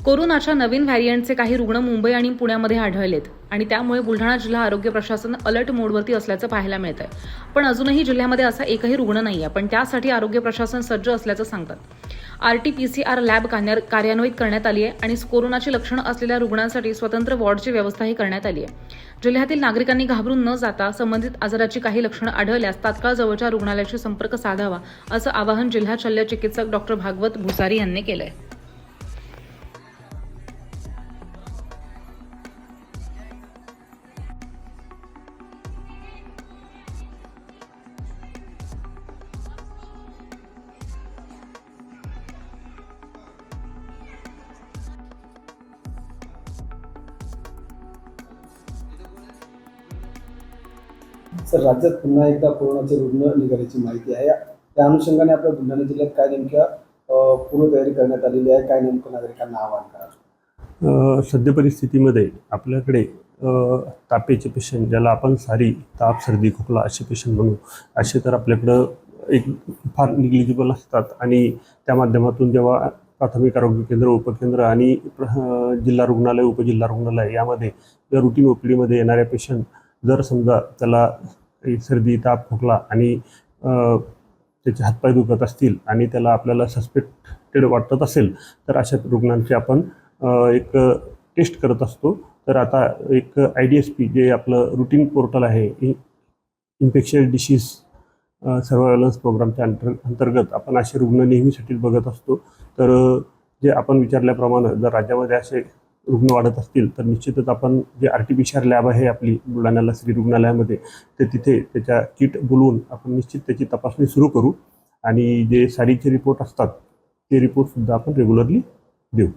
कोरोनाच्या नवीन व्हॅरियंटचे काही रुग्ण मुंबई आणि पुण्यामध्ये आढळलेत आणि त्यामुळे बुलढाणा जिल्हा आरोग्य प्रशासन अलर्ट मोडवरती असल्याचं पाहायला मिळतंय। पण अजूनही जिल्ह्यामध्ये असा एकही रुग्ण नाहीये, पण त्यासाठी आरोग्य प्रशासन सज्ज असल्याचं सांगतात। RT-PCR लॅब कार्यान्वित करण्यात आली आहे आणि कोरोनाची लक्षणं असलेल्या रुग्णांसाठी स्वतंत्र वॉर्डची व्यवस्थाही करण्यात आली आहे। जिल्ह्यातील नागरिकांनी घाबरून न जाता संबंधित आजाराची काही लक्षणं आढळल्यास तात्काळ जवळच्या रुग्णालयाशी संपर्क साधावा, असं आवाहन जिल्हा शल्य चिकित्सक डॉ. भागवत भुसारी यांनी केलंय। सर, राज्यात पुन्हा एकदा कोरोनाचे रुग्ण निघाल्याची माहिती आहे। त्या अनुषंगाने आपल्या बुलढाणा जिल्ह्यात काय नेमक्या पूर्वतयारी करण्यात आलेली आहे, काय नेमकं नागरिकांना आवाहन करावं? सद्य परिस्थितीमध्ये आपल्याकडे तापेचे पेशंट, ज्याला आपण सारी ताप सर्दी खोकला असे पेशंट म्हणू, असे तर आपल्याकडं एक फार निग्लिजिबल असतात आणि त्या माध्यमातून जेव्हा प्राथमिक आरोग्य केंद्र, उपकेंद्र आणि जिल्हा रुग्णालय, उपजिल्हा रुग्णालय यामध्ये या रुटीन OPDमध्ये येणाऱ्या पेशंट जर समजा त्याला सर्दी ताप खोकला आणि त्याचे हातपाय दुखत असतील आणि त्याला आपल्याला सस्पेक्टेड वाटत असेल तर अशा रुग्णांची आपण एक टेस्ट करत असतो। तर आता एक IDSP जे आपलं रुटीन पोर्टल आहे, इन्फेक्शियस डिसीज सर्व्हायलन्स प्रोग्रामच्या अंतर्गत आपण असे रुग्ण नेहमीसाठी बघत असतो। तर जे आपण विचारल्याप्रमाणे जर राज्यामध्ये असे रुग्ण वाढत असतील तर निश्चितच आपण जे RT-PCR लॅब आहे आपली बुलढाण्याला श्री रुग्णालयामध्ये, तर तिथे त्याच्या किट बोलवून आपण निश्चित त्याची तपासणी सुरू करू आणि जे सारीचे रिपोर्ट असतात ते रिपोर्टसुद्धा आपण रेग्युलरली देऊ।